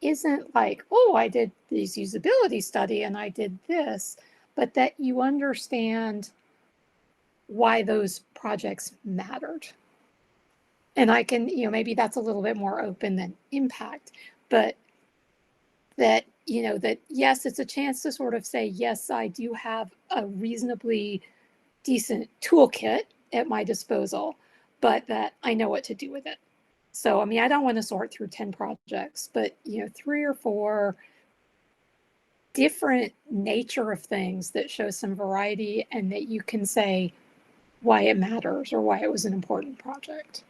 isn't like, oh, I did this usability study and I did this, but that you understand why those projects mattered. And I can, maybe that's a little bit more open than impact, but that, that yes, it's a chance to sort of say, yes, I do have a reasonably decent toolkit at my disposal, but that I know what to do with it. So, I mean, I don't want to sort through 10 projects, but, 3 or 4 different nature of things that show some variety and that you can say why it matters or why it was an important project.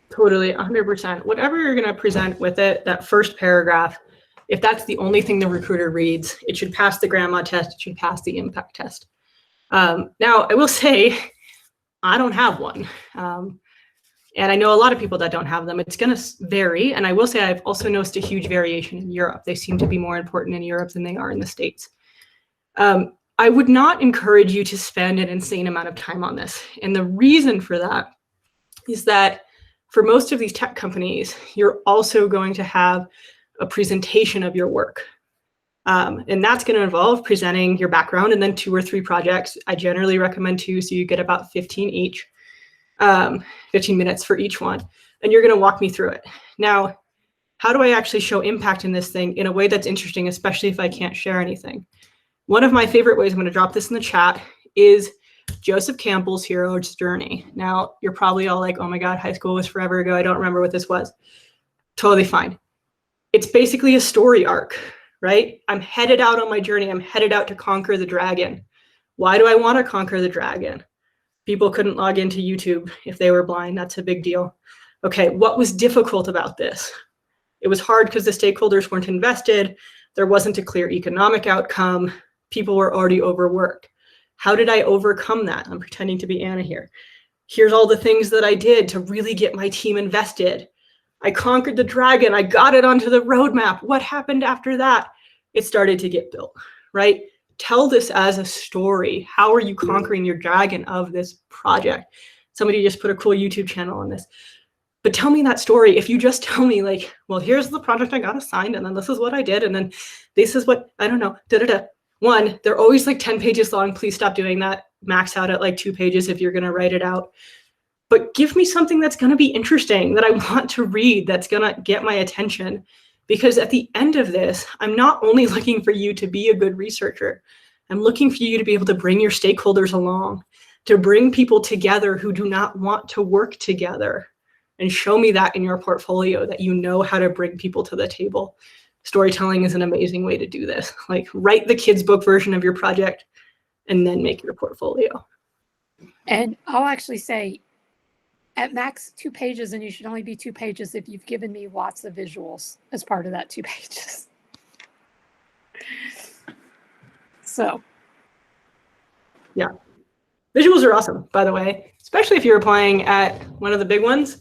Totally, 100%. Whatever you're going to present with it, that first paragraph, if that's the only thing the recruiter reads, it should pass the grandma test, it should pass the impact test. Now, I will say, I don't have one. And I know a lot of people that don't have them. It's going to vary. And I will say I've also noticed a huge variation in Europe. They seem to be more important in Europe than they are in the States. I would not encourage you to spend an insane amount of time on this. And the reason for that is that for most of these tech companies, you're also going to have a presentation of your work. And that's going to involve presenting your background and then 2 or 3 projects. I generally recommend 2, so you get about 15 each, 15 minutes for each one. And you're going to walk me through it. Now, how do I actually show impact in this thing in a way that's interesting, especially if I can't share anything? One of my favorite ways, I'm going to drop this in the chat, is Joseph Campbell's Hero's Journey. Now, you're probably all like, oh my God, high school was forever ago. I don't remember what this was. Totally fine. It's basically a story arc, right? I'm headed out on my journey. I'm headed out to conquer the dragon. Why do I want to conquer the dragon? People couldn't log into YouTube if they were blind. That's a big deal. Okay, what was difficult about this? It was hard because the stakeholders weren't invested. There wasn't a clear economic outcome. People were already overworked. How did I overcome that? I'm pretending to be Anna here. Here's all the things that I did to really get my team invested. I conquered the dragon. I got it onto the roadmap. What happened after that? It started to get built, right? Tell this as a story. How are you conquering your dragon of this project? Somebody just put a cool YouTube channel on this. But tell me that story. If you just tell me like, well, here's the project I got assigned, and then this is what I did, and then this is what, I don't know, da-da-da. One, they're always like 10 pages long. Please stop doing that. Max out at like 2 pages if you're going to write it out. But give me something that's going to be interesting, that I want to read, that's going to get my attention. Because at the end of this, I'm not only looking for you to be a good researcher, I'm looking for you to be able to bring your stakeholders along, to bring people together who do not want to work together, and show me that in your portfolio, that you know how to bring people to the table. Storytelling is an amazing way to do this. Like, write the kids' book version of your project and then make your portfolio. And I'll actually say, at max 2 pages, and you should only be 2 pages if you've given me lots of visuals as part of that 2 pages. So. Yeah. Visuals are awesome, by the way, especially if you're applying at one of the big ones.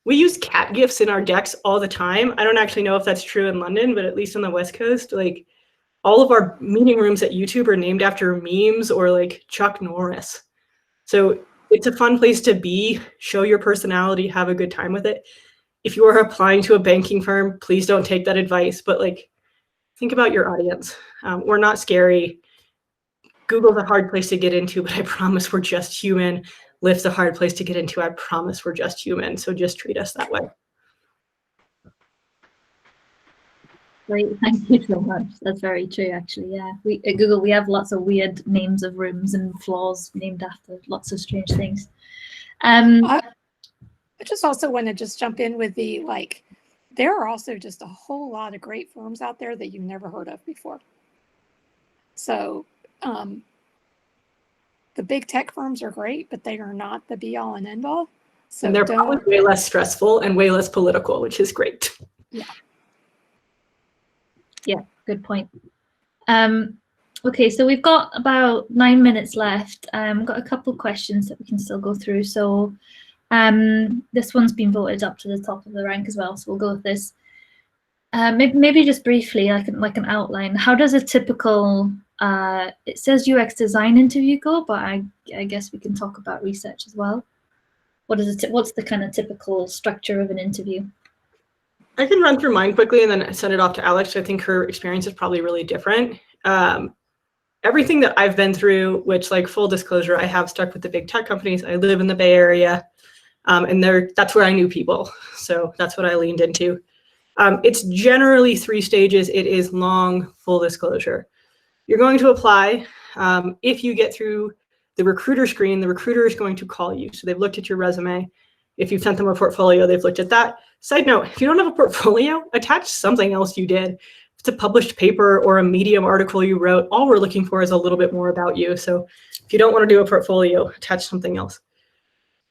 We use cat GIFs in our decks all the time. I don't actually know if that's true in London, but at least on the West Coast, like, all of our meeting rooms at YouTube are named after memes or like Chuck Norris. So it's a fun place to be, show your personality, have a good time with it. If you are applying to a banking firm, please don't take that advice, but like, think about your audience. We're not scary. Google's a hard place to get into, but I promise we're just human. Lyft's a hard place to get into. I promise we're just human. So just treat us that way. Great, thank you so much. That's very true, actually. Yeah, we at Google, we have lots of weird names of rooms and floors named after lots of strange things. I just also want to just jump in with the, like, there are also just a whole lot of great firms out there that you've never heard of before. So the big tech firms are great, but they are not the be all and end all. So and they're probably way less stressful and way less political, which is great. Yeah. Yeah, good point. Okay, so we've got about 9 minutes left. We've got a couple of questions that we can still go through. So this one's been voted up to the top of the rank as well, so we'll go with this. Maybe just briefly, like an outline. How does a typical, it says UX design interview go, but I guess we can talk about research as well. What's the kind of typical structure of an interview? I can run through mine quickly and then send it off to Alex. I think her experience is probably really different. Everything that I've been through, which, like, full disclosure, I have stuck with the big tech companies. I live in the Bay Area, and that's where I knew people. So that's what I leaned into. It's generally 3 stages. It is long, full disclosure. You're going to apply. If you get through the recruiter screen, the recruiter is going to call you. So they've looked at your resume. If you've sent them a portfolio, they've looked at that. Side note, if you don't have a portfolio, attach something else you did. If it's a published paper or a Medium article you wrote, all we're looking for is a little bit more about you. So if you don't want to do a portfolio, attach something else.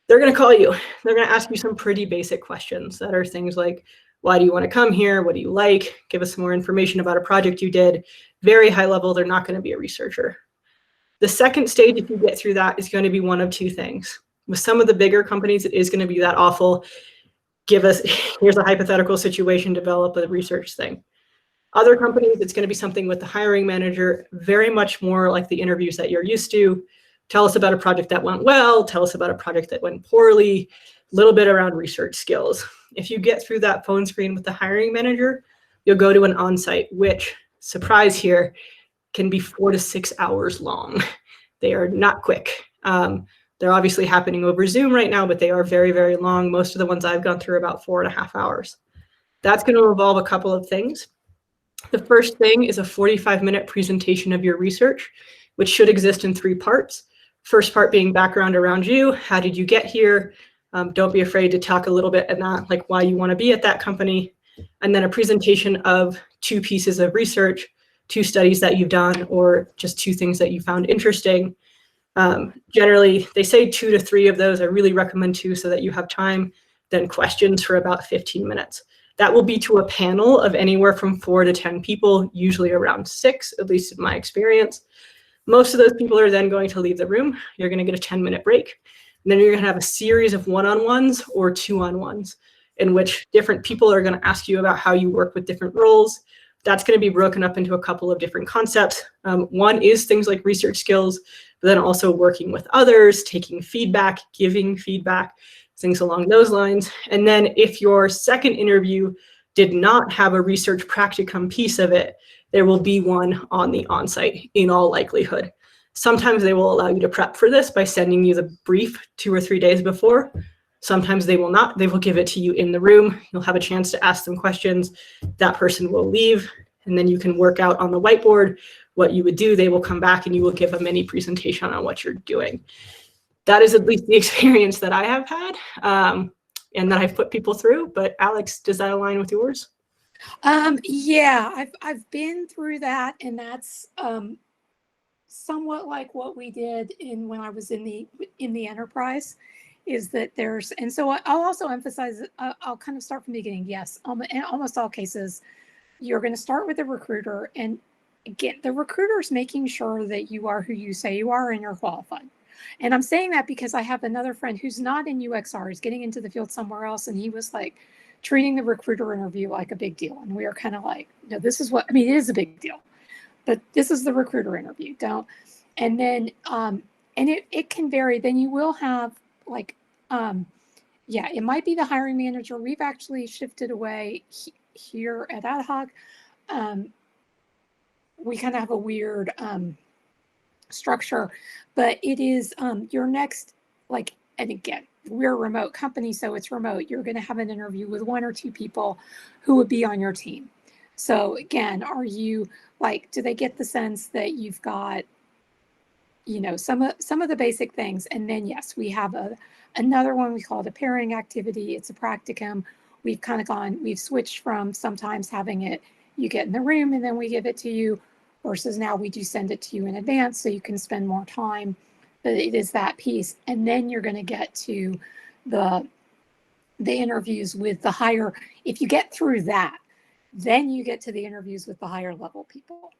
They're going to call you. They're going to ask you some pretty basic questions that are things like, why do you want to come here? What do you like? Give us some more information about a project you did. Very high level. They're not going to be a researcher. The second stage, if you get through that, is going to be one of 2 things. With some of the bigger companies, it is going to be that awful, here's a hypothetical situation, develop a research thing. Other companies, it's going to be something with the hiring manager, very much more like the interviews that you're used to. Tell us about a project that went well. Tell us about a project that went poorly. A little bit around research skills. If you get through that phone screen with the hiring manager, you'll go to an on-site, which, surprise here, can be 4 to 6 hours long. They are not quick. They're obviously happening over Zoom right now, but they are very, very long. Most of the ones I've gone through are about 4.5 hours. That's going to involve a couple of things. The first thing is a 45-minute presentation of your research, which should exist in 3 parts. First part being background around you. How did you get here? Don't be afraid to talk a little bit about, like, why you want to be at that company. And then a presentation of 2 pieces of research, 2 studies that you've done, or just 2 things that you found interesting. Generally, they say 2 to 3 of those. I really recommend 2 so that you have time. Then questions for about 15 minutes. That will be to a panel of anywhere from 4 to 10 people, usually around 6, at least in my experience. Most of those people are then going to leave the room. You're going to get a 10-minute break. And then you're going to have a series of one-on-ones or 2-on-ones in which different people are going to ask you about how you work with different roles. That's going to be broken up into a couple of different concepts. One is things like research skills, but then also working with others, taking feedback, giving feedback, things along those lines. And then if your second interview did not have a research practicum piece of it, there will be one on the onsite in all likelihood. Sometimes they will allow you to prep for this by sending you the brief 2 or 3 days before. Sometimes they will not. They will give it to you in the room. You'll have a chance to ask them questions. That person will leave, and then you can work out on the whiteboard what you would do. They will come back and you will give a mini presentation on what you're doing. That is at least the experience that I have had and that I've put people through. But Alex, does that align with yours? Yeah, I've been through that, and that's somewhat like what we did when I was in the enterprise. Is that there's, and so I'll also emphasize, I'll kind of start from the beginning. Yes, in almost all cases, you're going to start with the recruiter, and again, the recruiter's making sure that you are who you say you are and you're qualified. And I'm saying that because I have another friend who's not in UXR, he's getting into the field somewhere else, and he was like treating the recruiter interview like a big deal. And we are kind of like, no, this is what, I mean, it is a big deal, but this is the recruiter interview. Don't. And then, and it can vary. Then you will have like, yeah, it might be the hiring manager. We've actually shifted away here at Ad Hoc. We kind of have a weird structure, but it is your next, like, and again, we're a remote company, so it's remote. You're going to have an interview with 1 or 2 people who would be on your team. So again, are you like, do they get the sense that you've got, you know, some of the basic things? And then yes, we have another one we call it a pairing activity. It's a practicum. We've switched from sometimes having it, you get in the room and then we give it to you, versus now we do send it to you in advance so you can spend more time. But it is that piece. And then you're going to get to the interviews with the higher, if you get through that, then you get to the interviews with the higher level people.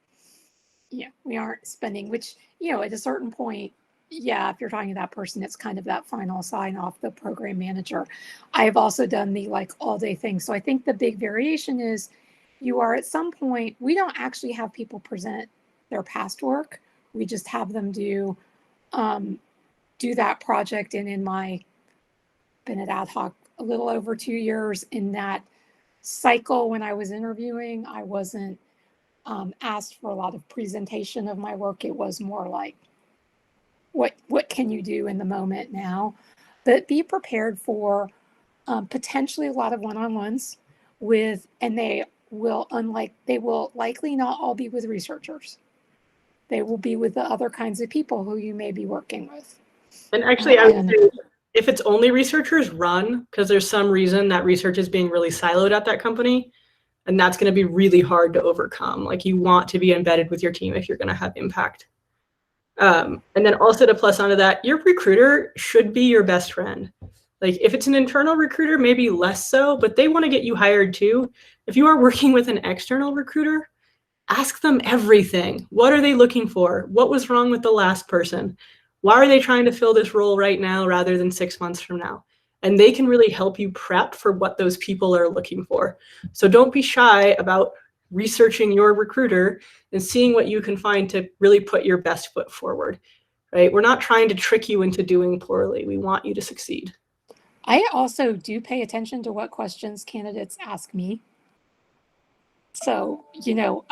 Yeah, we aren't spending, which, you know, at a certain point, yeah, if you're talking to that person, it's kind of that final sign off, the program manager. I've also done the like all day thing. So I think the big variation is you are at some point, we don't actually have people present their past work. We just have them do that project. And been at Ad Hoc a little over 2 years. In that cycle, when I was interviewing, I wasn't asked for a lot of presentation of my work. It was more like, what can you do in the moment now? But be prepared for potentially a lot of one-on-ones with, and they will likely not all be with researchers. They will be with the other kinds of people who you may be working with. And actually, I would say if it's only researchers, run, because there's some reason that research is being really siloed at that company. And that's going to be really hard to overcome. Like, you want to be embedded with your team if you're going to have impact. And then also to plus onto that, your recruiter should be your best friend. Like, if it's an internal recruiter, maybe less so, but they want to get you hired too. If you are working with an external recruiter, ask them everything. What are they looking for? What was wrong with the last person? Why are they trying to fill this role right now rather than 6 months from now? And they can really help you prep for what those people are looking for. So don't be shy about researching your recruiter and seeing what you can find to really put your best foot forward, right? We're not trying to trick you into doing poorly. We want you to succeed. I also do pay attention to what questions candidates ask me. So, you know,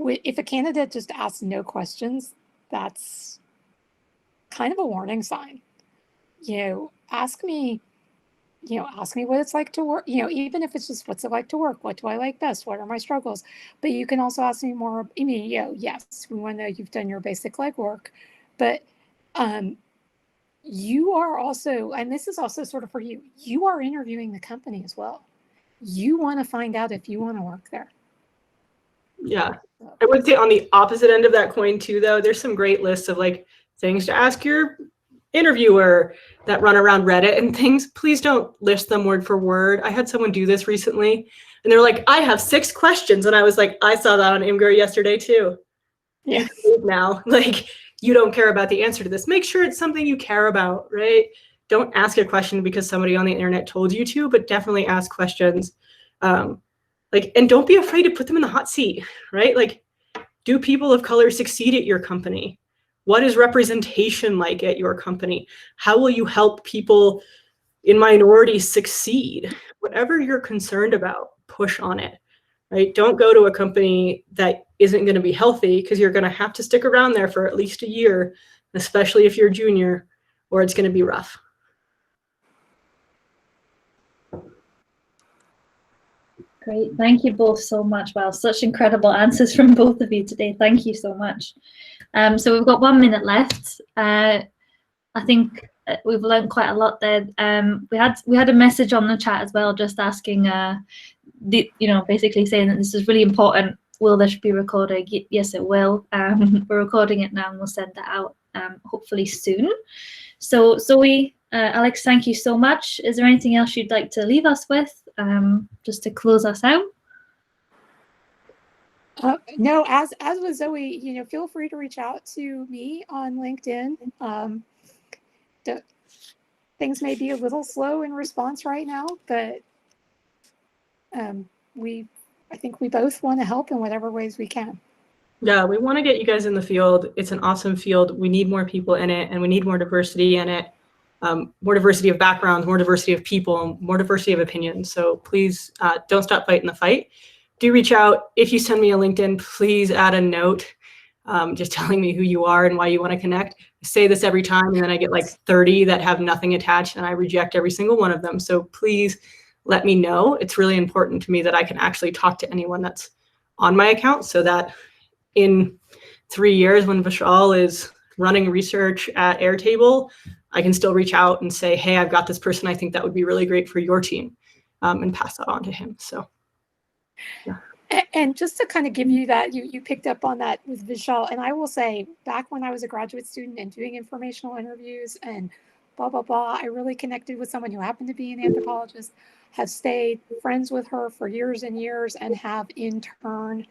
if a candidate just asks no questions, that's kind of a warning sign. You know, ask me what it's like to work, you know, even if it's just what's it like to work? What do I like best? What are my struggles? But you can also ask me more, I mean, you know, yes, we want to know you've done your basic legwork, but you are also, and this is also sort of for you, you are interviewing the company as well. You want to find out if you want to work there. Yeah. I would say on the opposite end of that coin too, though, there's some great lists of like things to ask your interviewer that run around Reddit and things. Please don't list them word for word. I had someone do this recently and they're like, I have 6 questions. And I was like, I saw that on Imgur yesterday too. Yeah. Now, like, you don't care about the answer to this. Make sure it's something you care about, right? Don't ask a question because somebody on the internet told you to, but definitely ask questions. And don't be afraid to put them in the hot seat, right? Like, do people of color succeed at your company? What is representation like at your company? How will you help people in minorities succeed? Whatever you're concerned about, push on it, right? Don't go to a company that isn't going to be healthy, because you're going to have to stick around there for at least a year, especially if you're junior, or it's going to be rough. Great. Thank you both so much. Wow, such incredible answers from both of you today. Thank you so much. So we've got 1 minute left. I think we've learned quite a lot there. We had a message on the chat as well, just asking, basically saying that this is really important. Will this be recorded? Yes, it will. We're recording it now, and we'll send that out hopefully soon. So Zoe, Alex, thank you so much. Is there anything else you'd like to leave us with, just to close us out? No, as with Zoe, feel free to reach out to me on LinkedIn. Things may be a little slow in response right now, but I think we both want to help in whatever ways we can. Yeah, we want to get you guys in the field. It's an awesome field. We need more people in it, and we need more diversity in it. More diversity of backgrounds, more diversity of people, more diversity of opinions. So please don't stop fighting the fight. Do reach out. If you send me a LinkedIn, please add a note just telling me who you are and why you want to connect. I say this every time, and then I get like 30 that have nothing attached, and I reject every single one of them. So please let me know. It's really important to me that I can actually talk to anyone that's on my account, so that in 3 years, when Vishal is running research at Airtable, I can still reach out and say, hey, I've got this person I think that would be really great for your team, and pass that on to him. So, yeah. And just to kind of give you that, you picked up on that with Vishal. And I will say, back when I was a graduate student and doing informational interviews and blah, blah, blah, I really connected with someone who happened to be an anthropologist, have stayed friends with her for years and years, and have in turn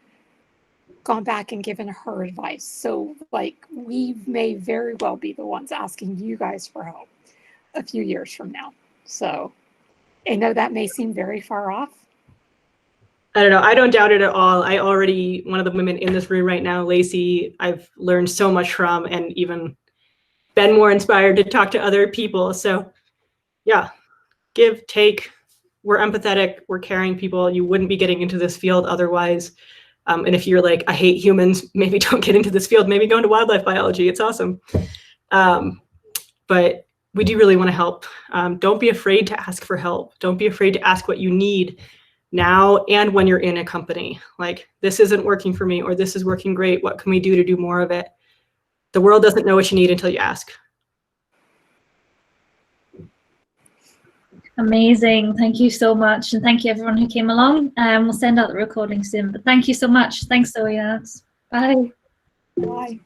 gone back and given her advice. So like, we may very well be the ones asking you guys for help a few years from now. So I know that may seem very far off. I don't know. I don't doubt it at all. One of the women in this room right now, Lacey, I've learned so much from, and even been more inspired to talk to other people. So yeah, give, take. We're empathetic. We're caring people. You wouldn't be getting into this field otherwise. And if you're like, I hate humans, maybe don't get into this field. Maybe go into wildlife biology. It's awesome. But we do really want to help. Don't be afraid to ask for help. Don't be afraid to ask what you need now and when you're in a company. Like, this isn't working for me, or this is working great. What can we do to do more of it? The world doesn't know what you need until you ask. Amazing. Thank you so much. And thank you everyone who came along. We'll send out the recording soon. But thank you so much. Thanks, Zoe. Bye. Bye.